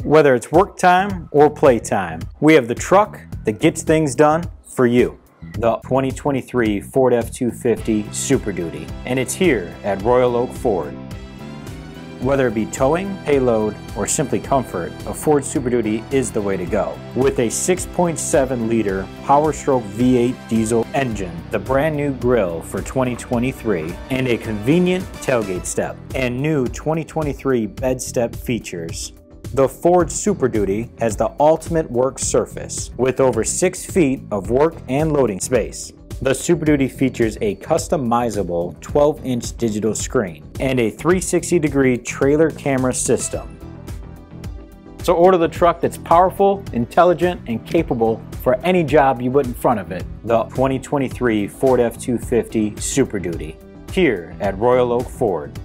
Whether it's work time or play time, we have the truck that gets things done for you. The 2023 Ford F-250 Super Duty, and it's here at Royal Oak Ford. Whether it be towing, payload, or simply comfort, a Ford Super Duty is the way to go. With a 6.7-liter Power-Stroke V8 diesel engine, the brand new grille for 2023, and a convenient tailgate step, and new 2023 bed step features. The Ford Super Duty has the ultimate work surface, with over 6 feet of work and loading space. The Super Duty features a customizable 12-inch digital screen and a 360-degree trailer camera system. So order the truck that's powerful, intelligent, and capable for any job you put in front of it. The 2023 Ford F-250 Super Duty, here at Royal Oak Ford.